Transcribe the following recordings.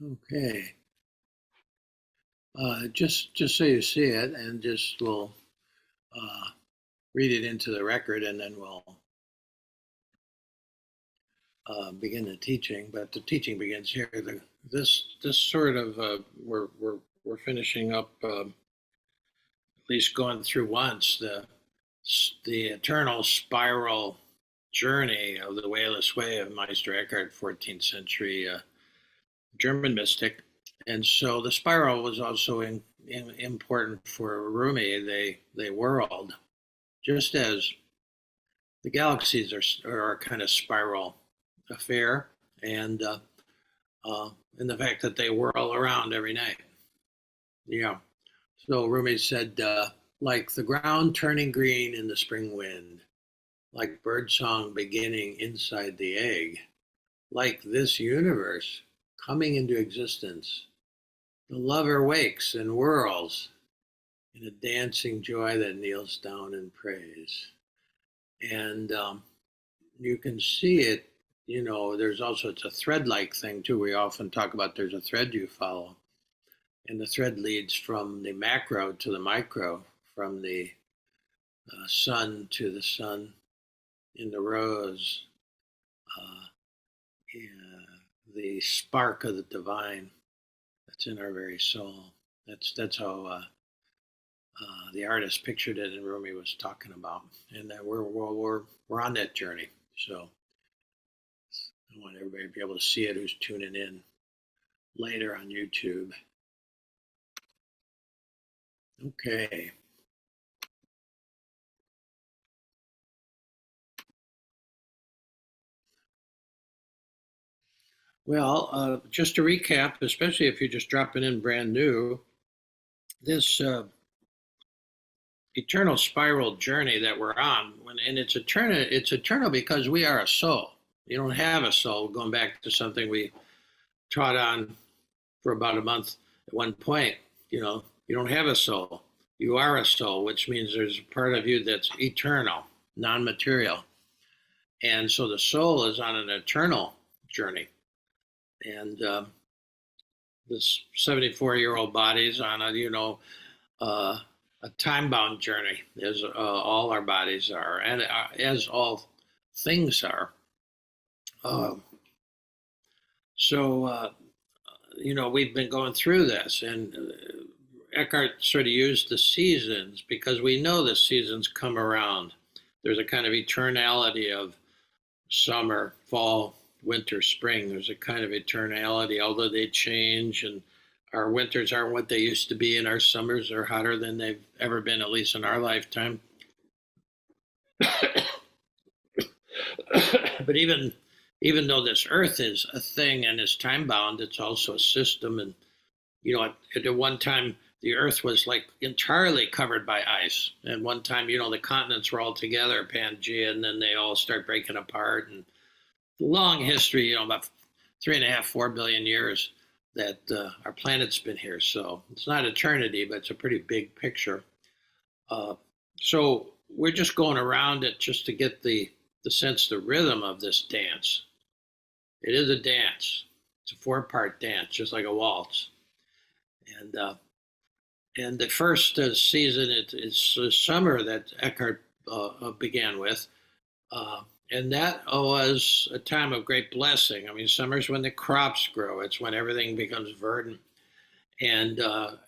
Okay. Just so you see it, and just we'll uh, read it into the record, and then we'll begin the teaching. But the teaching begins here. This sort of we're finishing up, at least going through once the eternal spiral journey of the wayless way of Meister Eckhart, 14th century German mystic. And so the spiral was also important for Rumi. They whirled, just as the galaxies are a kind of spiral affair, and and the fact that they whirl around every night. Yeah. So Rumi said, like the ground turning green in the spring wind, like birdsong beginning inside the egg, like this universe coming into existence, the lover wakes and whirls in a dancing joy that kneels down and prays. And you can see it, there's also, it's a thread like thing too. We often talk about there's a thread you follow. And the thread leads from the macro to the micro, from the sun to the sun in the rose, uh, the spark of the divine that's in our very soul. That's how the artist pictured it, and Rumi was talking about, and that we're on that journey. So I want everybody to be able to see it who's tuning in later on YouTube. Okay. Well, just to recap, especially if you're just dropping in brand new, this eternal spiral journey that we're on, and it's eternal because we are a soul. You don't have a soul. Going back to something we taught on for about a month at one point, you don't have a soul. You are a soul, which means there's a part of you that's eternal, non-material. And so the soul is on an eternal journey. And this 74-year-old body is on a time-bound journey, as all our bodies are, and as all things are. So we've been going through this, and Eckhart sort of used the seasons because we know the seasons come around. There's a kind of eternality of summer, fall, winter, spring. There's a kind of eternality, although they change, and our winters aren't what they used to be, and our summers are hotter than they've ever been, at least in our lifetime. But even though this earth is a thing and is time bound, it's also a system. And at one time the earth was like entirely covered by ice, and one time the continents were all together, Pangea, and then they all start breaking apart. And long history, about 3.5-4 billion years that our planet's been here. So it's not eternity, but it's a pretty big picture. So we're just going around it just to get the sense, the rhythm of this dance. It is a dance. It's a 4-part dance, just like a waltz. And the first season, it's summer that Eckhart began with. And that was a time of great blessing. I mean, summer's when the crops grow. It's when everything becomes verdant. And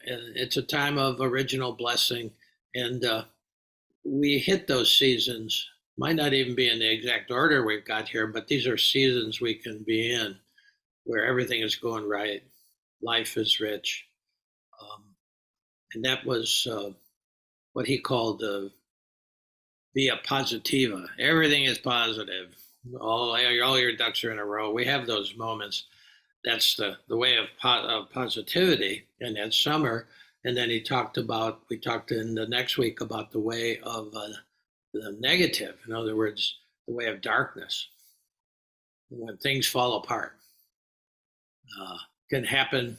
it's a time of original blessing. And we hit those seasons, might not even be in the exact order we've got here, but these are seasons we can be in where everything is going right. Life is rich. And that was what he called via positiva. Everything is positive. All your ducks are in a row. We have those moments. That's the way of positivity. And that summer. And then we talked in the next week about the way of the negative. In other words, the way of darkness. When things fall apart. Can happen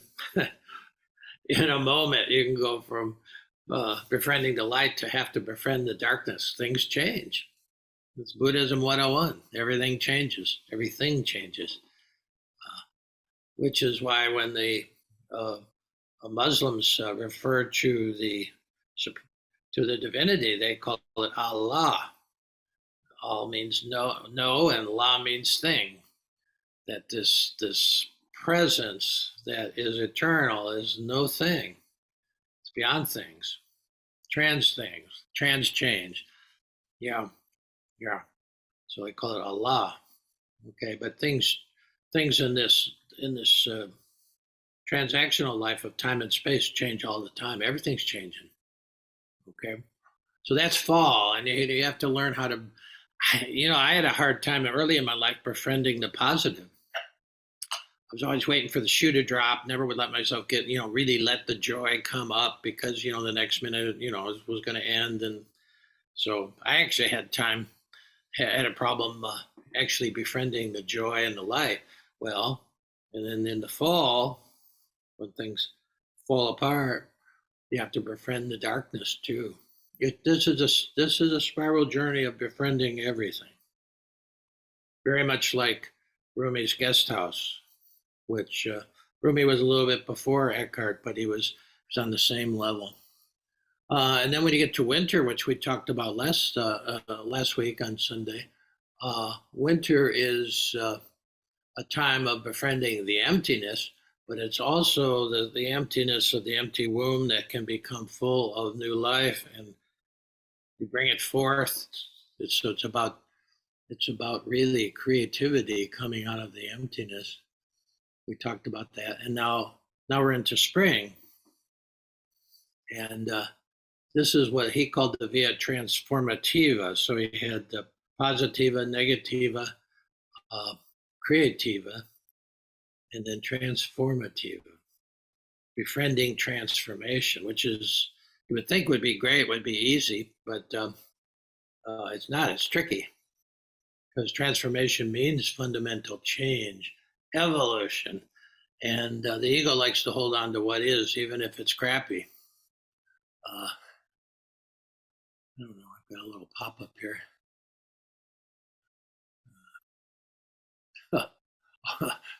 in a moment. You can go from befriending the light to have to befriend the darkness. Things change. It's Buddhism 101. Everything changes. Everything changes. which is why when the uh, Muslims refer to the divinity, they call it Allah. All means no, and La means thing. That this presence that is eternal is no thing. It's beyond things, trans change. Yeah, yeah. So they call it Allah. Okay, but things in this transactional life of time and space change all the time. Everything's changing. Okay, so that's fall, and you have to learn how to. I had a hard time early in my life befriending the positive. I was always waiting for the shoe to drop. Never would let myself get, really let the joy come up because, the next minute, was going to end. And so I actually had a problem actually befriending the joy and the light. Well, and then in the fall, when things fall apart, you have to befriend the darkness too. This is a spiral journey of befriending everything. Very much like Rumi's guest house, which Rumi was a little bit before Eckhart, but he was on the same level. And then when you get to winter, which we talked about last week on Sunday, winter is a time of befriending the emptiness, but it's also the emptiness of the empty womb that can become full of new life, and you bring it forth. It's about really creativity coming out of the emptiness. We talked about that, and now we're into spring, and this is what he called the via transformativa. So he had the positiva, negativa, uh, creativa, and then transformativa, befriending transformation, which is you would think would be great, would be easy, but it's not. It's tricky because transformation means fundamental change, evolution, and the ego likes to hold on to what is, even if it's crappy. I don't know. I've got a little pop up here.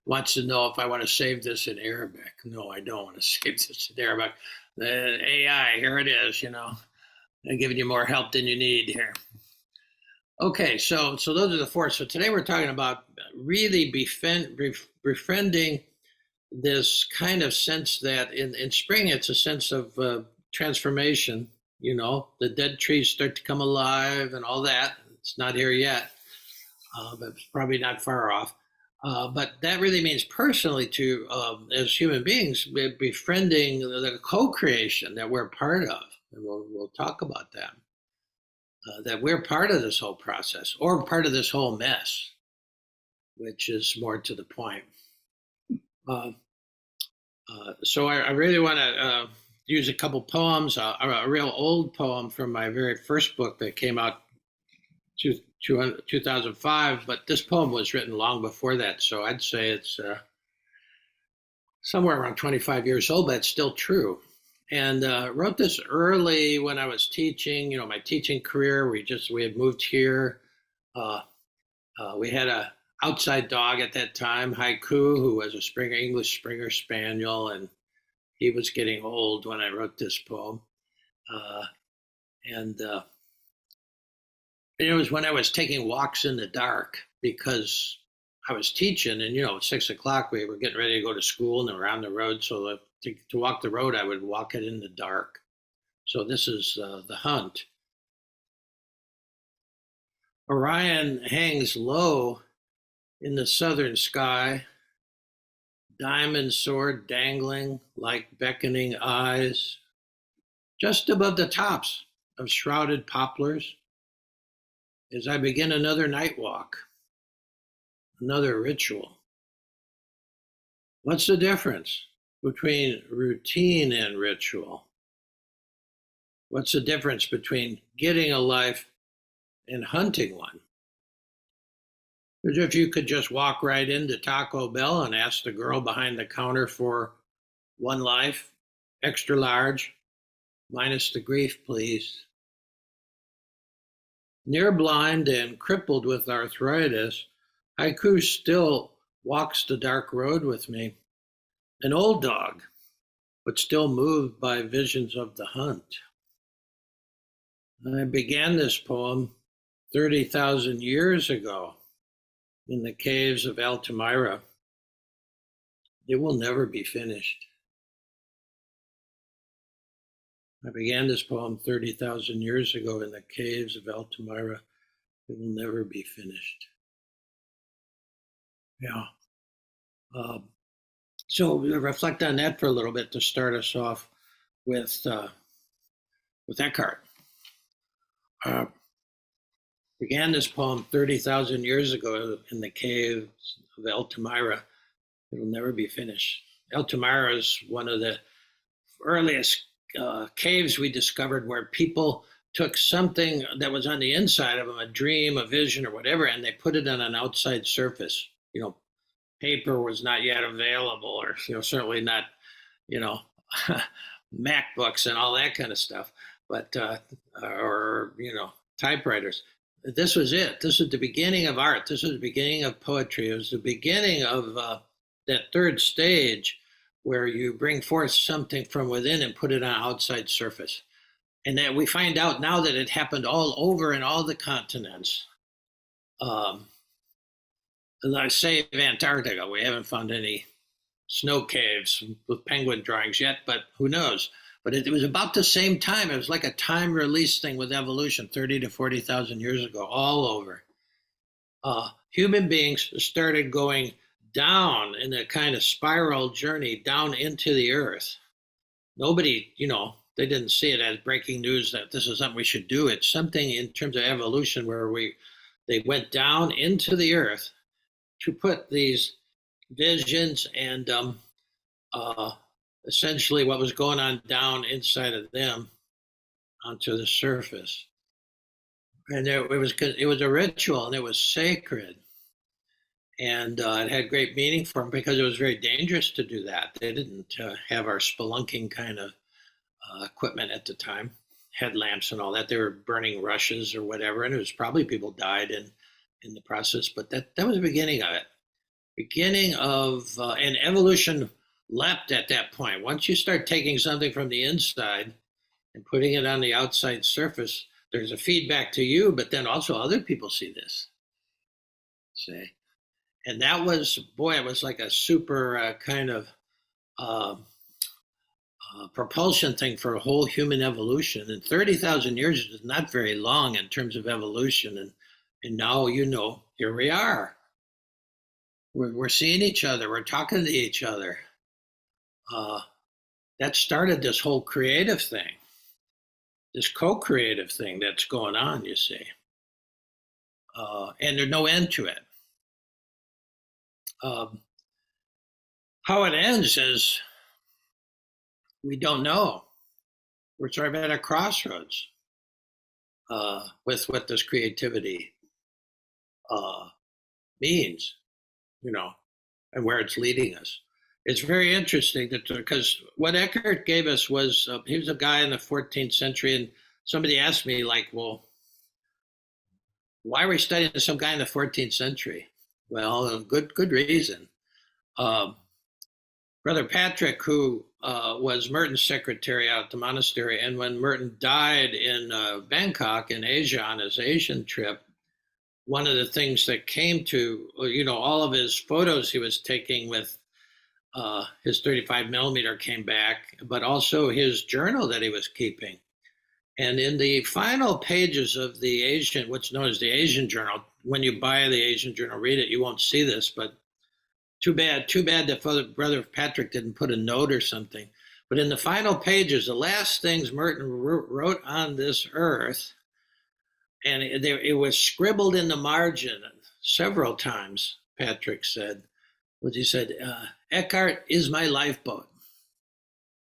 Wants to know if I want to save this in Arabic. No, I don't want to save this in Arabic. The AI, here it is. I'm giving you more help than you need here. Okay, so those are the four. So today we're talking about really befriending this kind of sense that in spring it's a sense of transformation. The dead trees start to come alive and all that. It's not here yet, but it's probably not far off. But that really means personally to, as human beings, befriending the co-creation that we're part of. And we'll talk about that. That we're part of this whole process or part of this whole mess, which is more to the point. So I really want to use a couple poems, a real old poem from my very first book that came out 2005, but this poem was written long before that, so I'd say it's somewhere around 25 years old, but it's still true. And wrote this early when I was teaching, my teaching career. We had moved here. We had a outside dog at that time, Haiku, who was a English Springer Spaniel, and he was getting old when I wrote this poem. And it was when I was taking walks in the dark because I was teaching, and at 6 o'clock we were getting ready to go to school and around the road. So to walk the road, I would walk it in the dark. So this is the hunt. Orion hangs low in the southern sky, diamond sword dangling like beckoning eyes, just above the tops of shrouded poplars, as I begin another night walk, another ritual. What's the difference between routine and ritual? What's the difference between getting a life and hunting one? Because if you could just walk right into Taco Bell and ask the girl behind the counter for one life, extra large, minus the grief, please. Near blind and crippled with arthritis, Haiku still walks the dark road with me, an old dog, but still moved by visions of the hunt. I began this poem 30,000 years ago in the caves of Altamira. It will never be finished. I began this poem 30,000 years ago in the caves of Altamira. It will never be finished. Yeah. So we'll reflect on that for a little bit to start us off with Eckhart. Uh, began this poem 30,000 years ago in the caves of Altamira. It will never be finished. Altamira is one of the earliest caves we discovered where people took something that was on the inside of them, a dream, a vision, or whatever, and they put it on an outside surface. Paper was not yet available, or certainly not, you know, MacBooks and all that kind of stuff, but or typewriters. This was it. This was the beginning of art. This was the beginning of poetry. It was the beginning of that third stage where you bring forth something from within and put it on an outside surface. And that we find out now that it happened all over in all the continents. I save Antarctica. We haven't found any snow caves with penguin drawings yet, but who knows? But it was about the same time. It was like a time release thing with evolution, 30 to 40,000 years ago, all over. Human beings started going down in a kind of spiral journey down into the earth. Nobody, they didn't see it as breaking news that this is something we should do. It's something in terms of evolution where they went down into the earth to put these visions and essentially what was going on down inside of them onto the surface. And it was a ritual, and it was sacred, and it had great meaning for them because it was very dangerous to do that. They didn't have our spelunking kind of equipment at the time, headlamps and all that. They were burning rushes or whatever, and it was probably people died in the process. But that was the beginning of it. Beginning of and evolution leapt at that point. Once you start taking something from the inside and putting it on the outside surface, there's a feedback to you, but then also other people see this. See, and that was, boy, it was like a super kind of propulsion thing for a whole human evolution. And 30,000 years is not very long in terms of evolution. And now, here we are. We're seeing each other. We're talking to each other. That started this whole creative thing, this co-creative thing that's going on, you see. And there's no end to it. How it ends is we don't know. We're sort of at a crossroads with what this creativity means, and where it's leading us. It's very interesting because what Eckhart gave us was, he was a guy in the 14th century, and somebody asked me, like, well, why are we studying some guy in the 14th century? Well, good reason. Brother Patrick, who was Merton's secretary out at the monastery, and when Merton died in Bangkok in Asia on his Asian trip, one of the things that came to, all of his photos he was taking with his 35 millimeter came back, but also his journal that he was keeping. And in the final pages of the Asian, what's known as the Asian Journal, when you buy the Asian Journal, read it, you won't see this, but too bad that Brother Patrick didn't put a note or something. But in the final pages, the last things Merton wrote on this earth, and it was scribbled in the margin several times, Patrick said, he said, Eckhart is my lifeboat.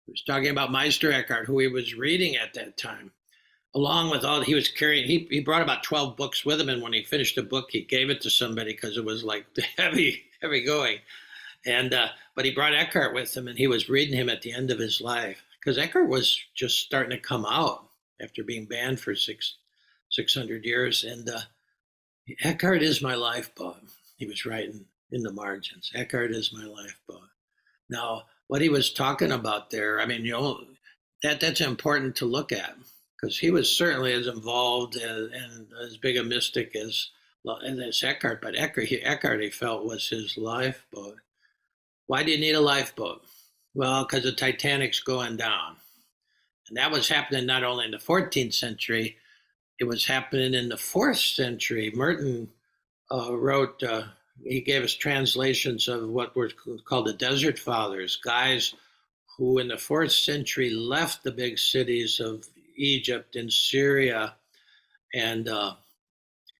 He was talking about Meister Eckhart, who he was reading at that time, along with all he was carrying. He brought about 12 books with him, and when he finished a book, he gave it to somebody because it was like heavy going. And but he brought Eckhart with him, and he was reading him at the end of his life because Eckhart was just starting to come out after being banned for 600 years. And Eckhart is my lifeboat. He was writing in the margins. Eckhart is my lifeboat. Now, what he was talking about there, I mean, that's important to look at because he was certainly as involved and as big a mystic as Eckhart, but Eckhart he felt was his lifeboat. Why do you need a lifeboat? Well, because the Titanic's going down. And that was happening not only in the 14th century, it was happening in the 4th century. Merton wrote, he gave us translations of what were called the Desert Fathers, guys who in the 4th century left the big cities of Egypt and Syria and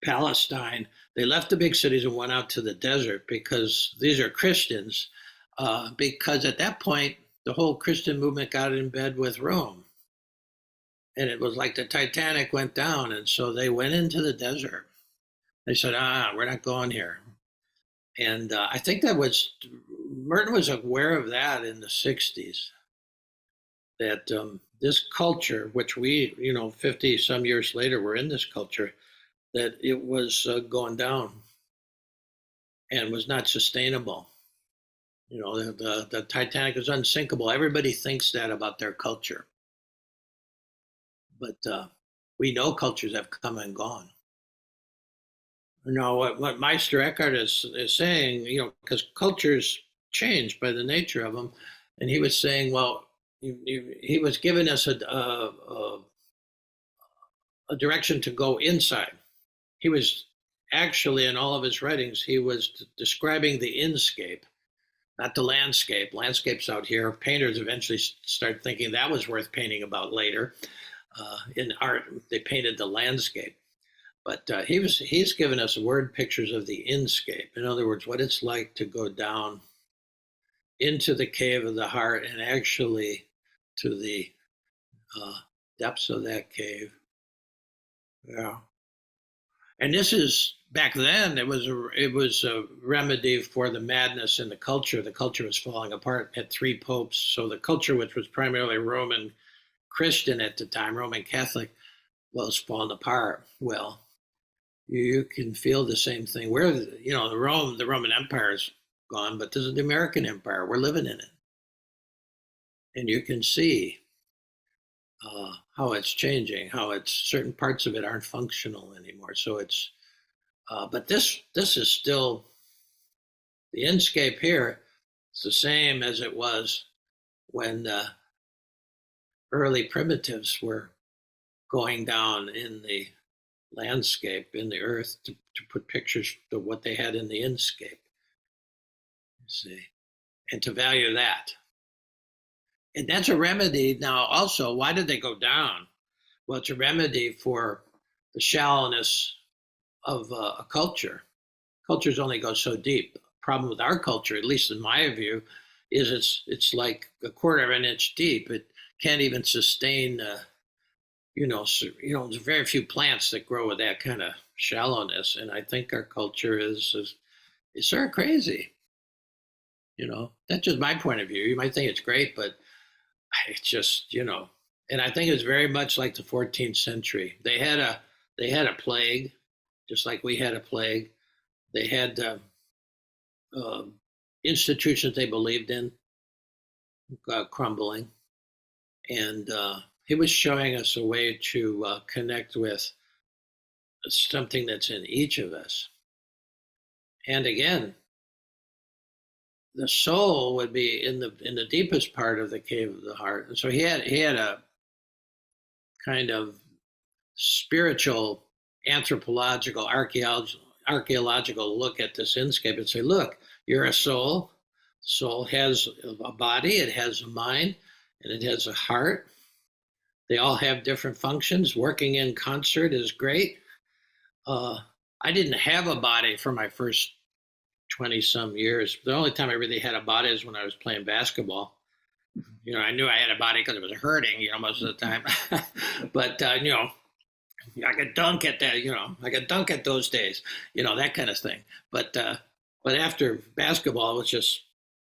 Palestine. They left the big cities and went out to the desert because these are Christians. Because at that point, the whole Christian movement got in bed with Rome. And it was like the Titanic went down. And so they went into the desert. They said, we're not going here. And I think Merton was aware of that in the 60s, that this culture, which we, 50 some years later, we're in this culture, that it was going down and was not sustainable. The Titanic was unsinkable. Everybody thinks that about their culture. But we know cultures have come and gone. What Meister Eckhart is saying, because cultures change by the nature of them. And he was saying, well, he was giving us a direction to go inside. He was actually, in all of his writings, he was describing the inscape, not the landscape. Landscapes out here. Painters eventually start thinking that was worth painting about later. In art, they painted the landscape. But he's given us word pictures of the inscape. In other words, what it's like to go down into the cave of the heart and actually to the depths of that cave. Yeah. And this is back then. It was a remedy for the madness in the culture. The culture was falling apart. It had 3 popes, so the culture, which was primarily Roman Christian at the time, Roman Catholic, was falling apart. Well, you can feel the same thing. Where the Roman Empire is gone, but this is the American Empire. We're living in it, and you can see how it's changing. How it's certain parts of it aren't functional anymore. So it's, but this is still the inscape here. It's the same as it was when the early primitives were going down in the landscape, in the earth, to put pictures of what they had in the inscape. You see, and to value that. And that's a remedy. Now, also, why did they go down? Well, it's a remedy for the shallowness of a culture. Cultures only go so deep. The problem with our culture, at least in my view, is it's like a quarter of an inch deep. It can't even sustain. There's very few plants that grow with that kind of shallowness, and I think our culture is sort of crazy. That's just my point of view. You might think it's great, but it's just, and I think it's very much like the 14th century. They had a plague, just like we had a plague. They had institutions they believed in crumbling, and he was showing us a way to connect with something that's in each of us. And again, the soul would be in the deepest part of the cave of the heart. And so he had a kind of spiritual, anthropological, archaeological look at this inscape and say, look, you're a soul. Soul has a body, it has a mind, and it has a heart. They all have different functions. Working in concert is great. I didn't have a body for my first 20 some years. The only time I really had a body is when I was playing basketball. I knew I had a body because it was hurting, most of the time. But, I could dunk at that, I could dunk at those days, that kind of thing. But after basketball, it's just,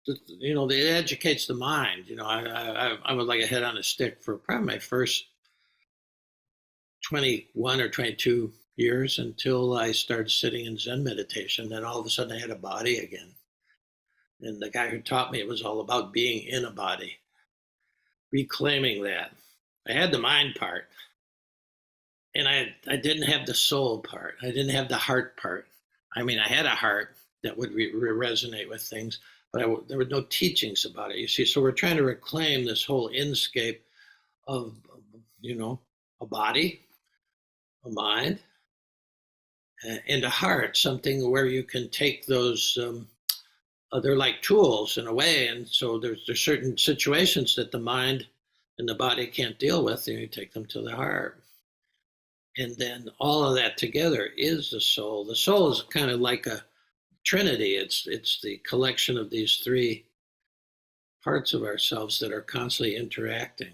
it educates the mind. I was like a head on a stick for probably my first 21 or 22 years until I started sitting in Zen meditation. Then all of a sudden I had a body again. And the guy who taught me it was all about being in a body, reclaiming that. I had the mind part, and I didn't have the soul part. I didn't have the heart part. I mean, I had a heart that would resonate with things, but there were no teachings about it. You see, so we're trying to reclaim this whole inscape of, you know, a body, a mind, and a heart, something where you can take those. They're like tools in a way, and so there's certain situations that the mind and the body can't deal with, and you take them to the heart. And then all of that together is the soul. The soul is kind of like a trinity. It's the collection of these three parts of ourselves that are constantly interacting.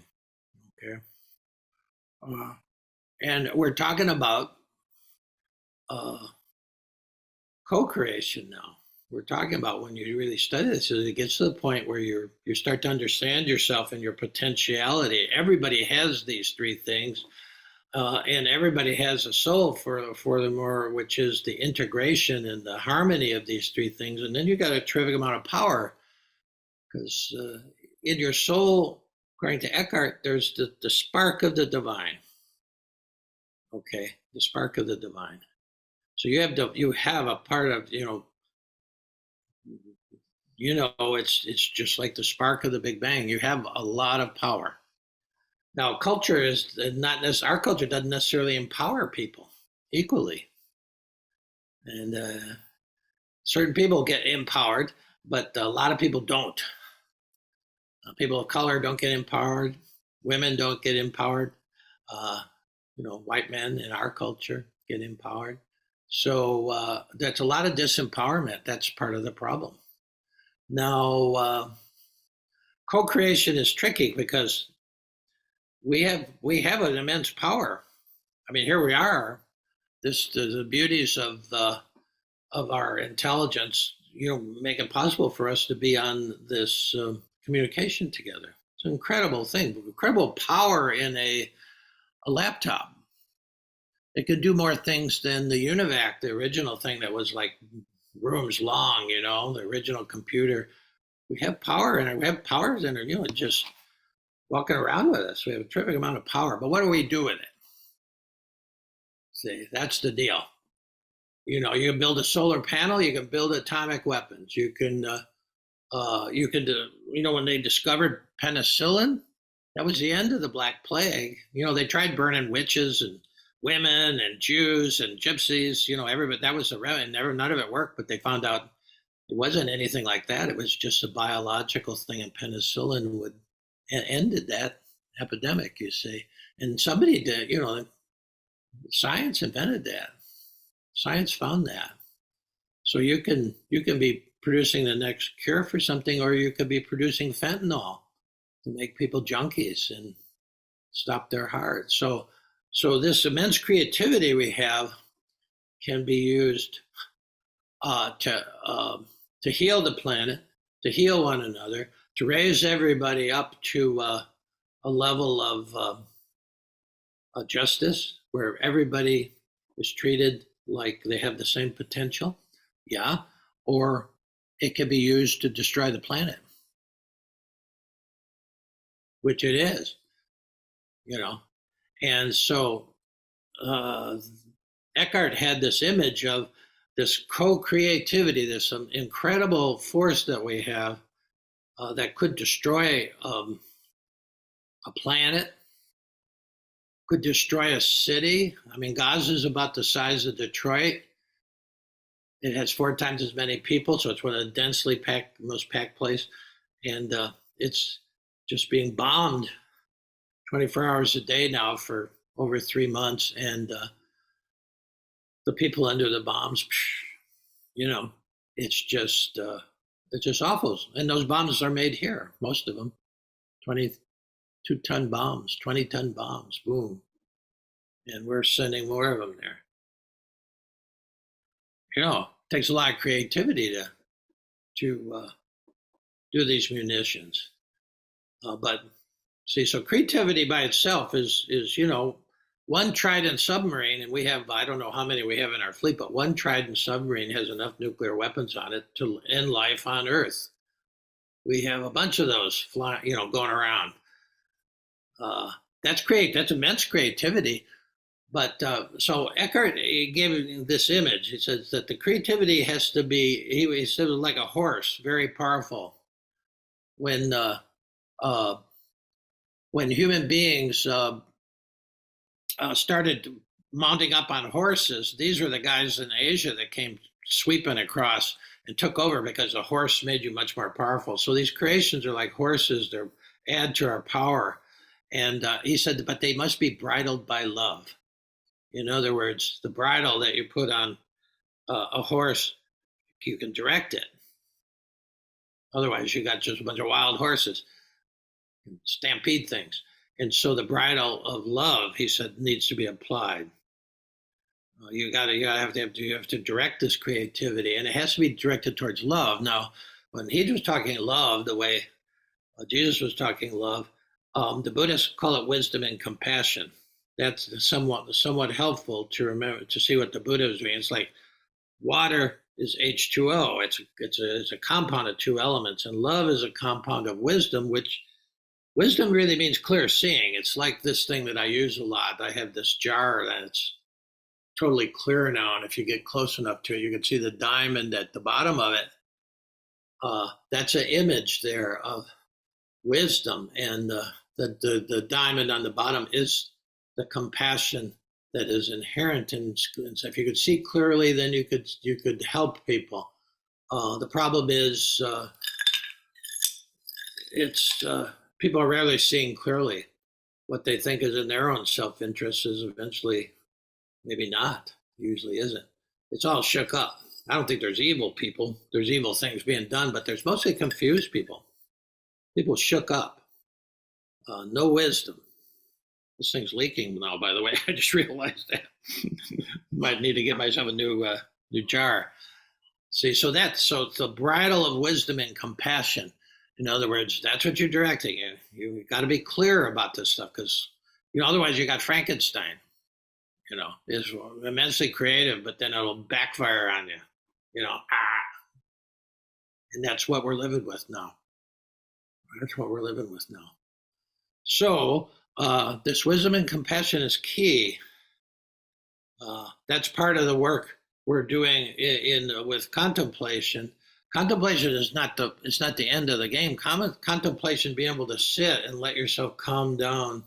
Okay, uh, and we're talking about uh, co-creation now. We're talking about when you really study this, it gets to the point where you start to understand yourself and your potentiality. Everybody has these three things, and everybody has a soul for the more, which is the integration and the harmony of these three things. And then you got a terrific amount of power because in your soul, according to Eckhart, there's the spark of the divine. Okay, the spark of the divine. So you have a part of it's just like the spark of the Big Bang. You have a lot of power. Now, culture is not our culture doesn't necessarily empower people equally, and certain people get empowered, but a lot of people don't. People of color don't get empowered. Women don't get empowered. Uh, white men in our culture get empowered. So that's a lot of disempowerment. That's part of the problem. Now, co-creation is tricky because we have an immense power. I mean, here we are. The beauties of our intelligence, make it possible for us to be on this communication together. It's an incredible thing, incredible power in a laptop. It could do more things than the UNIVAC, the original thing that was like rooms long. The original computer. We have power in it. We have powers in it. Just walking around with us. We have a terrific amount of power. But what do we do with it? See, that's the deal. You can build a solar panel. You can build atomic weapons. When they discovered penicillin, that was the end of the Black Plague. They tried burning witches and women and Jews and gypsies. Everybody, that was none of it worked. But they found out it wasn't anything like that. It was just a biological thing, and penicillin ended that epidemic. You see, and somebody did. Science invented that. Science found that. So you can be producing the next cure for something, or you could be producing fentanyl to make people junkies and stop their hearts. So this immense creativity we have can be used to heal the planet, to heal one another, to raise everybody up to a level of justice where everybody is treated like they have the same potential. Yeah. Or it can be used to destroy the planet, which it is. And so Eckhart had this image of this co-creativity, this incredible force that we have that could destroy a planet, could destroy a city. I mean, Gaza is about the size of Detroit. It has 4 times as many people, so it's one of the densely packed, most packed place, and it's just being bombed 24 hours a day now for over 3 months, and the people under the bombs, it's just awful. And those bombs are made here, most of them, 22-ton bombs, 20-ton bombs, boom, and we're sending more of them there. It takes a lot of creativity to do these munitions, but see, so creativity by itself is one Trident submarine, and we have, I don't know how many we have in our fleet, but one Trident submarine has enough nuclear weapons on it to end life on Earth. We have a bunch of those flying, going around. That's great. That's immense creativity. But so Eckhart, he gave this image. He says that the creativity has to be, he said, like a horse, very powerful. When uh, when human beings started mounting up on horses, these were the guys in Asia that came sweeping across and took over because the horse made you much more powerful. So these creations are like horses; they add to our power. And he said, but they must be bridled by love. In other words, the bridle that you put on a horse, you can direct it. Otherwise, you got just a bunch of wild horses, stampede things. And so the bridle of love, he said, needs to be applied. You have to direct this creativity, and it has to be directed towards love. Now, when he was talking love, the way Jesus was talking love, the Buddhists call it wisdom and compassion. That's somewhat helpful to remember, to see what the Buddha was doing. It's like water is H2O. It's a compound of two elements, and love is a compound of wisdom, which wisdom really means clear seeing. It's like this thing that I use a lot. I have this jar that's totally clear now, and if you get close enough to it, you can see the diamond at the bottom of it. That's an image there of wisdom, and the diamond on the bottom is the compassion that is inherent in. So if you could see clearly, then you could help people. The problem is it's people are rarely seeing clearly. What they think is in their own self-interest is eventually maybe not. Usually isn't. It's all shook up. I don't think there's evil people. There's evil things being done, but there's mostly confused people. People shook up. No wisdom. This thing's leaking now, by the way. I just realized that. Might need to get myself a new jar. See, so it's the bridle of wisdom and compassion. In other words, that's what you're directing. You got to be clear about this stuff, because otherwise you got Frankenstein. Is immensely creative, but then it'll backfire on you. And that's what we're living with now. That's what we're living with now. So this wisdom and compassion is key. That's part of the work we're doing with contemplation. Contemplation is not the end of the game. Contemplation, being able to sit and let yourself calm down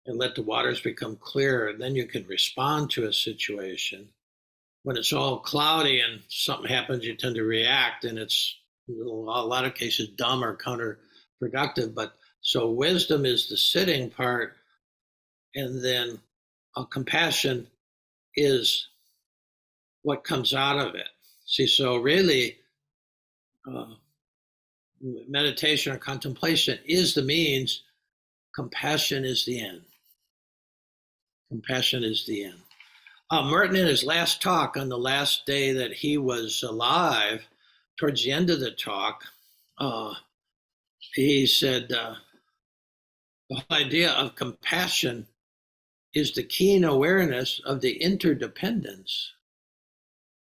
and let the waters become clear, and then you can respond to a situation. When it's all cloudy and something happens, you tend to react, and it's in a lot of cases dumb or counterproductive. But so wisdom is the sitting part, and then compassion is what comes out of it. See, so really, meditation or contemplation is the means. Compassion is the end. Compassion is the end. Merton, in his last talk, on the last day that he was alive, towards the end of the talk, he said, the whole idea of compassion is the keen awareness of the interdependence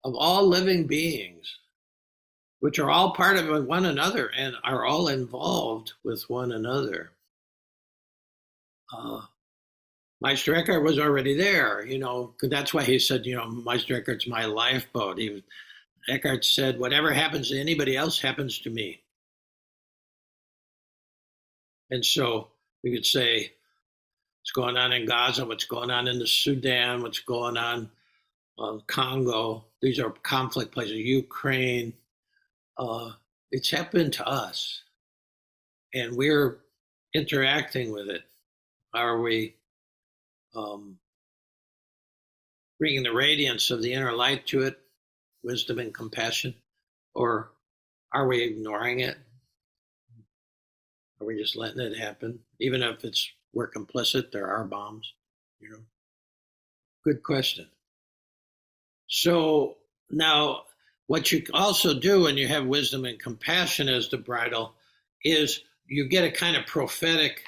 of all living beings, which are all part of one another and are all involved with one another. Meister Eckhart was already there, that's why he said, Meister Eckhart's my lifeboat. Eckhart said, whatever happens to anybody else happens to me. And so we could say, what's going on in Gaza, what's going on in the Sudan, what's going on Congo, these are conflict places, Ukraine, it's happened to us. And we're interacting with it. Are we bringing the radiance of the inner light to it, wisdom and compassion, or are we ignoring it? Are we just letting it happen? Even if we're complicit, there are bombs, Good question. So now what you also do when you have wisdom and compassion as the bridle is you get a kind of prophetic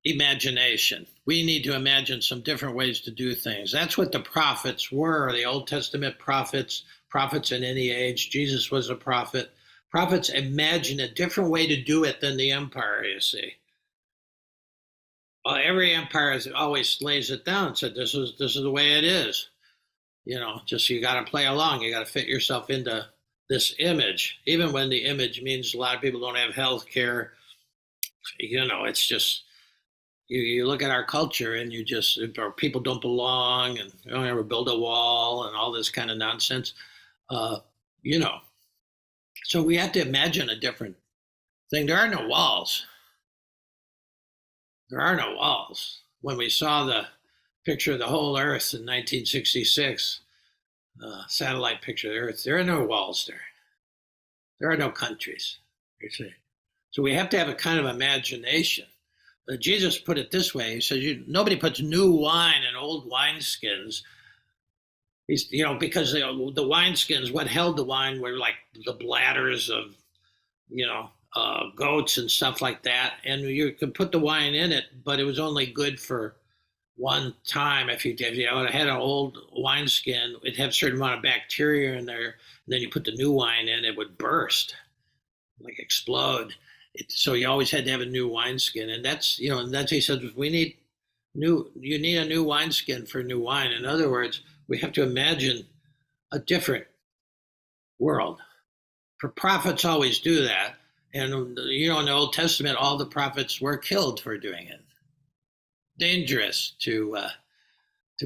imagination. We need to imagine some different ways to do things. That's what the prophets were, the Old Testament prophets in any age. Jesus was a prophet. Prophets imagine a different way to do it than the empire, you see. Well, every empire always lays it down, said this is the way it is. Just you got to play along. You got to fit yourself into this image, even when the image means a lot of people don't have health care. It's just you look at our culture and you just, or people don't belong and don't ever build a wall and all this kind of nonsense. Uh, you know, so we have to imagine a different thing. There are no walls. There are no walls. When we saw the picture of the whole Earth in 1966, satellite picture of the Earth, there are no walls there. There are no countries. You see. So we have to have a kind of imagination. Jesus put it this way. He says, nobody puts new wine in old wineskins. Because the wineskins, what held the wine were like the bladders of, goats and stuff like that. And you could put the wine in it, but it was only good for one time. If you had an old wineskin, it'd have a certain amount of bacteria in there. And then you put the new wine in, it would burst, like explode. So you always had to have a new wineskin. And that's he said, you need a new wineskin for new wine. In other words, we have to imagine a different world. Prophets always do that. And, in the Old Testament, all the prophets were killed for doing it. Dangerous to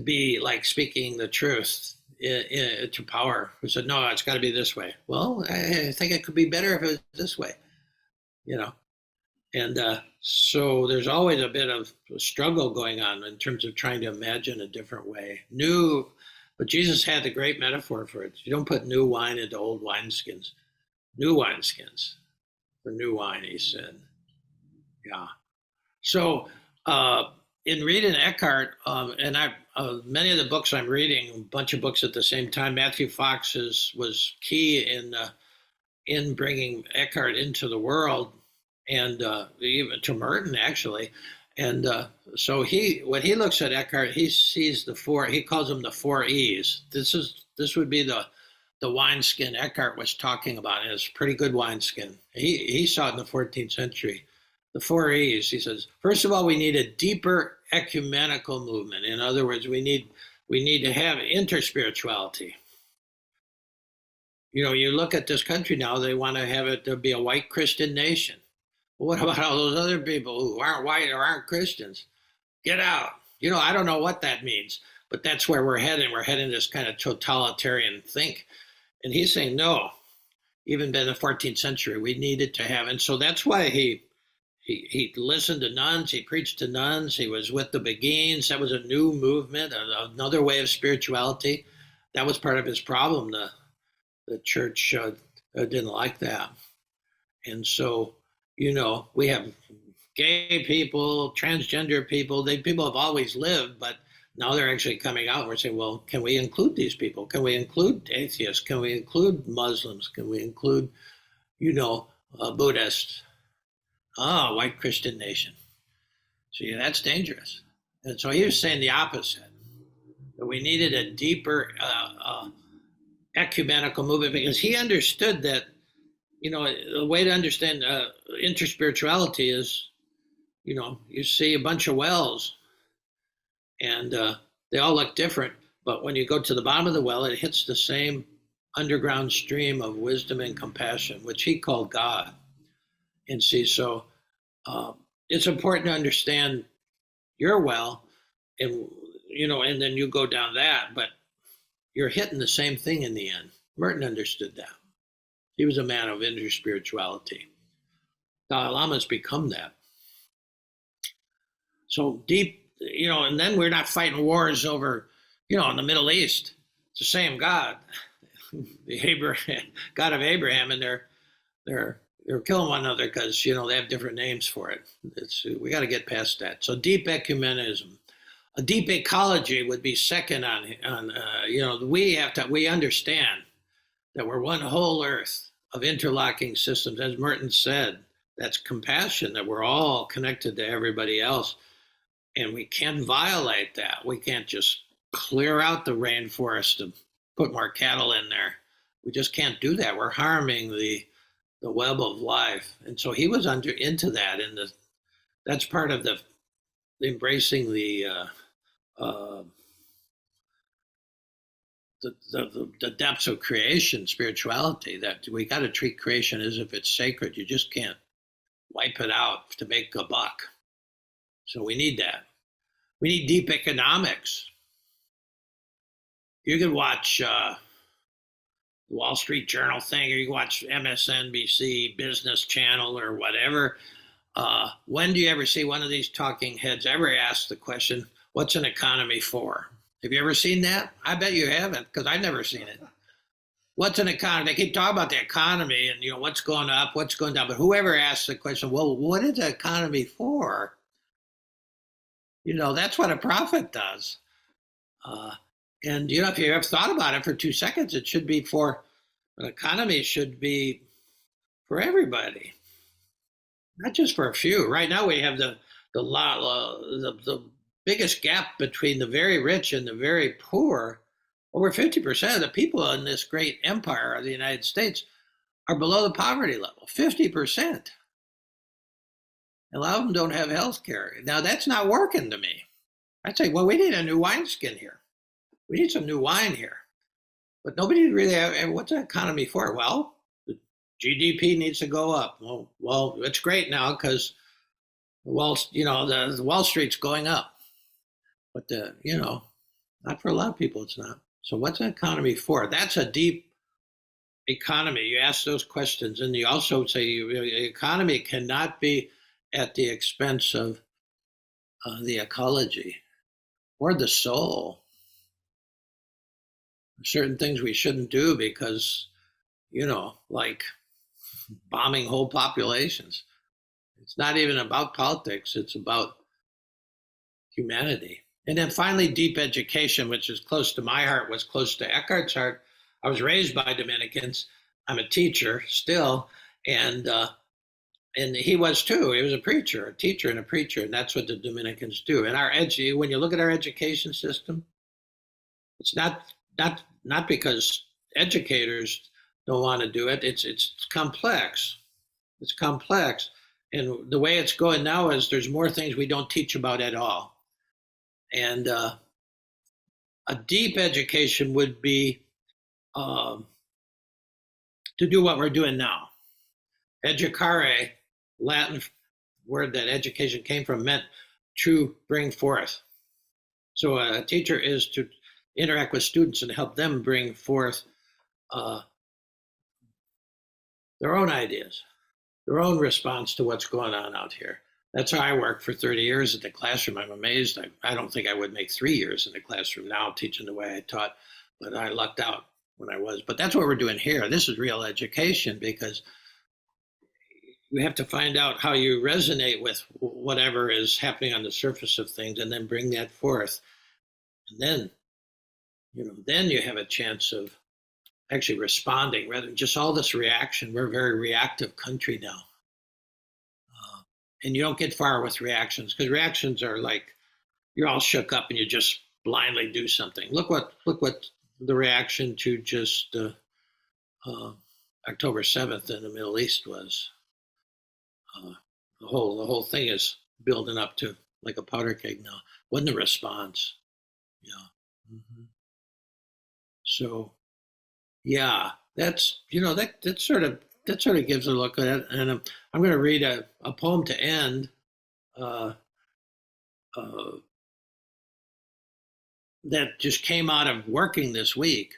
be like speaking the truth to power. Who said, no, it's got to be this way. Well, I think it could be better if it was this way, And so there's always a bit of a struggle going on in terms of trying to imagine a different way. But Jesus had the great metaphor for it. You don't put new wine into old wineskins. New wineskins for new wine, he said. Yeah. So in reading Eckhart, and many of the books I'm reading, a bunch of books at the same time, Matthew Fox was key in bringing Eckhart into the world, and even to Merton, actually. And so when he looks at Eckhart, he sees he calls them the 4 E's. This would be the wineskin Eckhart was talking about, and it's a pretty good wineskin. He saw it in the 14th century. The 4 E's, he says, first of all, we need a deeper ecumenical movement. In other words, we need to have interspirituality. You look at this country now, they want to have it to be a white Christian nation. Well, what about all those other people who aren't white or aren't Christians? Get out. I don't know what that means, but that's where we're heading. We're heading this kind of totalitarian think. And he's saying, no, even in the 14th century, we needed to have. And so that's why he listened to nuns. He preached to nuns. He was with the Beguines. That was a new movement, another way of spirituality. That was part of his problem. The church didn't like that. And so, we have gay people, transgender people. People have always lived, but now they're actually coming out. We're saying, well, can we include these people? Can we include atheists? Can we include Muslims? Can we include, Buddhists? White Christian nation. So that's dangerous. And so he was saying the opposite, that we needed a deeper ecumenical movement, because he understood that, the way to understand interspirituality is, you see a bunch of wells and they all look different. But when you go to the bottom of the well, it hits the same underground stream of wisdom and compassion, which he called God. And see, so it's important to understand your well, and and then you go down that, but you're hitting the same thing in the end. Merton understood that. He was a man of interspirituality. Dalai Lama's become that. So deep, and then we're not fighting wars over, in the Middle East. It's the same God, the God of Abraham, and they're killing one another because they have different names for it. We got to get past that. So deep ecumenism, a deep ecology would be second on. We understand that we're one whole earth of interlocking systems. As Merton said, that's compassion, that we're all connected to everybody else. And we can't violate that. We can't just clear out the rainforest and put more cattle in there. We just can't do that. We're harming the the web of life. And so he was into that, and that's part of the embracing uh, the depths of creation spirituality, that we got to treat creation as if it's sacred. You just can't wipe it out to make a buck. So we need that. We need deep economics. You can watch the Wall Street Journal thing, or you can watch MSNBC Business Channel or whatever. When do you ever see one of these talking heads ever ask the question, what's an economy for? Have you ever seen that? I bet you haven't, because I've never seen it. What's an economy? They keep talking about the economy and what's going up, what's going down. But whoever asks the question, well, what is the economy for? That's what a prophet does. And if you have thought about it for 2 seconds, it should be for an economy should be for everybody, not just for a few. Right now, we have the biggest gap between the very rich and the very poor. Over 50% of the people in this great empire of the United States are below the poverty level. 50%. A lot of them don't have health care. Now, that's not working to me. I'd say, well, we need a new wineskin here. We need some new wine here. But nobody really what's the economy for? Well, the GDP needs to go up. Well, it's great now because the Wall Street's going up. But not for a lot of people, it's not. So what's an economy for? That's a deep economy. You ask those questions, and you also say the economy cannot be at the expense of the ecology or the soul. Certain things we shouldn't do because, like bombing whole populations. It's not even about politics, it's about humanity. And then finally, deep education, which is close to my heart, was close to Eckhart's heart. I was raised by Dominicans. I'm a teacher still, and he was too. He was a preacher, a teacher, and a preacher, and that's what the Dominicans do. And when you look at our education system, it's not because educators don't want to do it. It's complex. It's complex, and the way it's going now is there's more things we don't teach about at all. And a deep education would be to do what we're doing now. Educare, Latin word that education came from, meant to bring forth. So a teacher is to interact with students and help them bring forth their own ideas, their own response to what's going on out here. That's how I worked for 30 years at the classroom. I'm amazed. I don't think I would make 3 years in the classroom now teaching the way I taught, but I lucked out when I was. But that's what we're doing here. This is real education, because you have to find out how you resonate with whatever is happening on the surface of things and then bring that forth. And then you have a chance of actually responding rather than just all this reaction. We're a very reactive country now. And you don't get far with reactions, because reactions are like you're all shook up and you just blindly do something. Look what the reaction to just October 7th in the Middle East was. The whole thing is building up to like a powder keg now. Wasn't the response? Yeah. Mm-hmm. So, yeah, that's that sort of gives a look at it. And I'm going to read a poem to end. That just came out of working this week,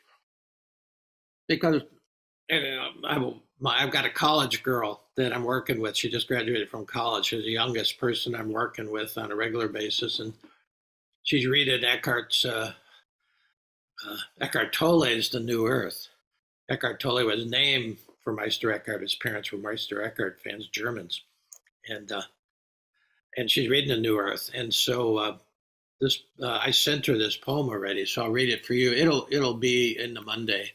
because I've got a college girl that I'm working with. She just graduated from college. She's the youngest person I'm working with on a regular basis, and she's reading Eckhart Tolle's The New Earth. Eckhart Tolle was named for Meister Eckhart. His parents were Meister Eckhart fans, Germans, and she's reading The New Earth. And so I sent her this poem already, so I'll read it for you. It'll be in the Monday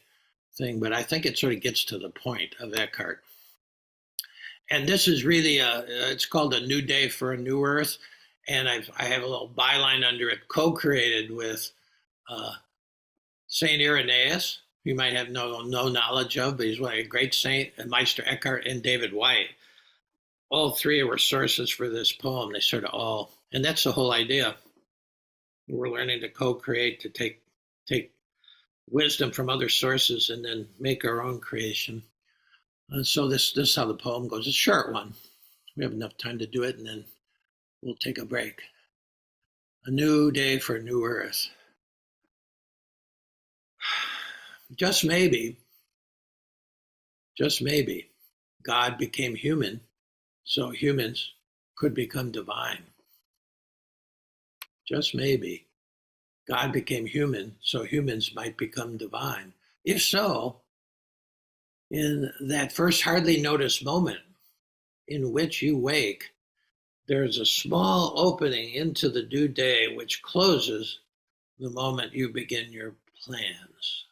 thing, but I think it sort of gets to the point of Eckhart. And this is really it's called A New Day for a New Earth, and I have a little byline under it, co-created with Saint Irenaeus, you might have no knowledge of, but he's one a great saint, and Meister Eckhart and David White. All three were sources for this poem. They sort of all, and that's the whole idea. We're learning to co-create, to take wisdom from other sources and then make our own creation. And so this is how the poem goes. It's a short one. We have enough time to do it, and then we'll take a break. A new day for a new earth. Just maybe, God became human so humans could become divine. Just maybe, God became human so humans might become divine. If so, in that first hardly noticed moment in which you wake, there's a small opening into the new day which closes the moment you begin your plans.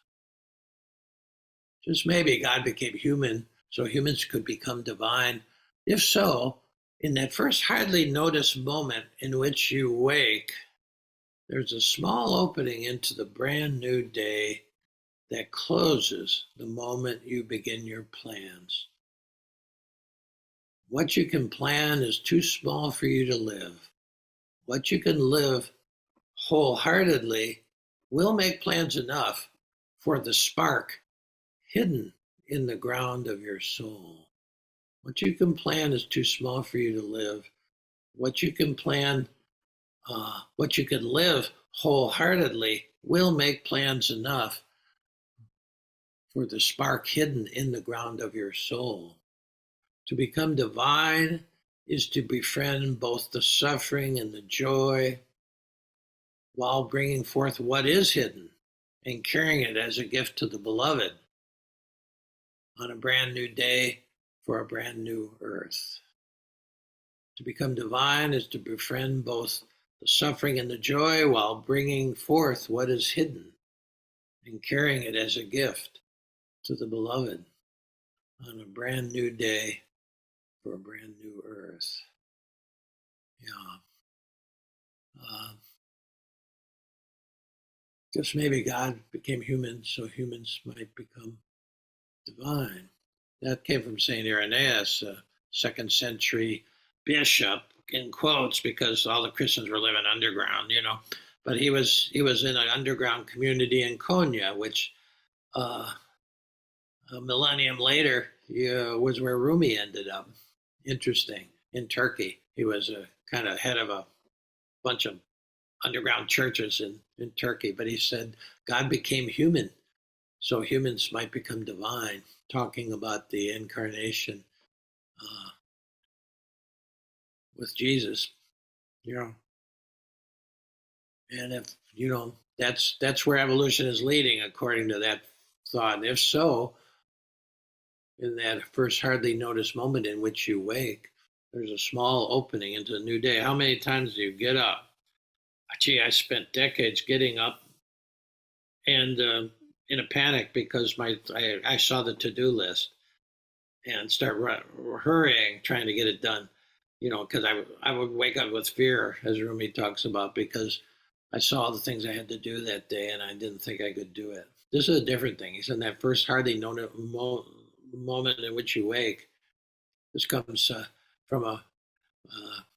Just maybe God became human so humans could become divine. If so, in that first hardly noticed moment in which you wake, there's a small opening into the brand new day that closes the moment you begin your plans. What you can plan is too small for you to live. What you can live wholeheartedly will make plans enough for the spark hidden in the ground of your soul. What you can plan is too small for you to live. What you can plan, what you can live wholeheartedly will make plans enough for the spark hidden in the ground of your soul. To become divine is to befriend both the suffering and the joy while bringing forth what is hidden and carrying it as a gift to the beloved on a brand new day for a brand new earth. To become divine is to befriend both the suffering and the joy while bringing forth what is hidden and carrying it as a gift to the beloved on a brand new day for a brand new earth. Yeah. Just maybe God became human so humans might become divine. That came from St. Irenaeus, a second century bishop, in quotes, because all the Christians were living underground, But he was in an underground community in Konya, which a millennium later was where Rumi ended up. Interesting. In Turkey, he was a kind of head of a bunch of underground churches in Turkey. But he said God became human so humans might become divine, talking about the incarnation with Jesus. You know, and if that's where evolution is leading, according to that thought. And if so, in that first hardly noticed moment in which you wake, there's a small opening into a new day. How many times do you get up? Gee, I spent decades getting up and in a panic because I saw the to-do list and start hurrying, trying to get it done. Because I would wake up with fear, as Rumi talks about, because I saw the things I had to do that day and I didn't think I could do it. This is a different thing. He said that first hardly known moment in which you wake. This comes from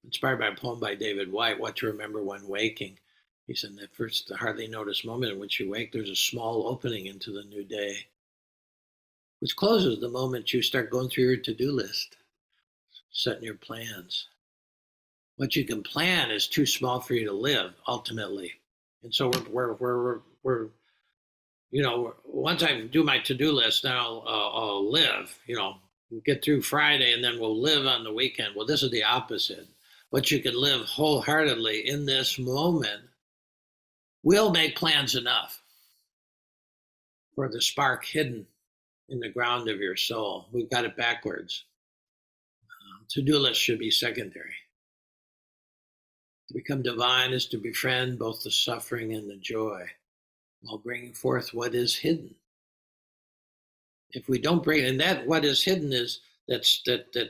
inspired by a poem by David White, What to Remember When Waking. He said that first, the hardly noticed moment in which you wake, there's a small opening into the new day, which closes the moment you start going through your to-do list, setting your plans. What you can plan is too small for you to live, ultimately. And so we're once I do my to-do list, then I'll live, get through Friday and then we'll live on the weekend. Well, this is the opposite. What you can live wholeheartedly in this moment will make plans enough for the spark hidden in the ground of your soul. We've got it backwards. To-do list should be secondary. To become divine is to befriend both the suffering and the joy while bringing forth what is hidden. If we don't bring, and that what is hidden is that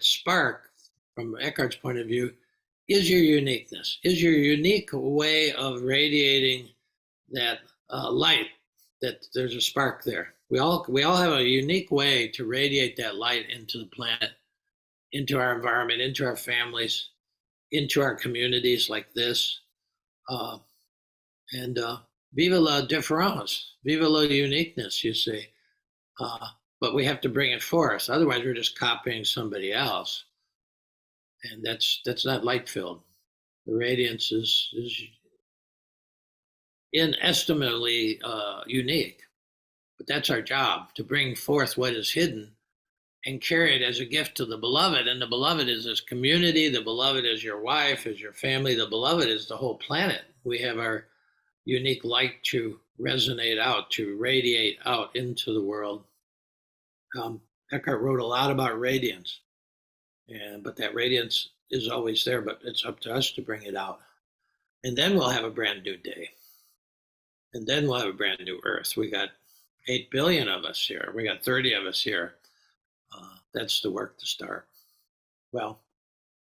spark, from Eckhart's point of view, is your uniqueness, is your unique way of radiating that light, that there's a spark there. We all have a unique way to radiate that light into the planet, into our environment, into our families, into our communities like this. Uh, and Viva la difference, viva la uniqueness, you see. Uh, but we have to bring it forth. Otherwise, we're just copying somebody else, and that's not light filled. The radiance is inestimably unique, but that's our job, to bring forth what is hidden and carry it as a gift to the beloved. And the beloved is this community. The beloved is your wife, is your family. The beloved is the whole planet. We have our unique light to resonate out, to radiate out into the world. Eckhart wrote a lot about radiance, but that radiance is always there, but it's up to us to bring it out. And then we'll have a brand new day. And then we'll have a brand new earth. We got 8 billion of us here. We got 30 of us here. That's the work to start. Well,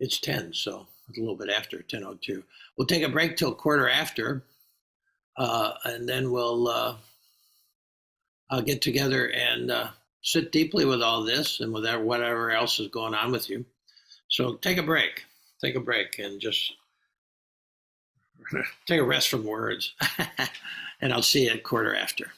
it's 10, so it's a little bit after 10:02. We'll take a break till quarter after, and then we'll get together and sit deeply with all this and with whatever else is going on with you. So take a break, and just take a rest from words. And I'll see you at quarter after.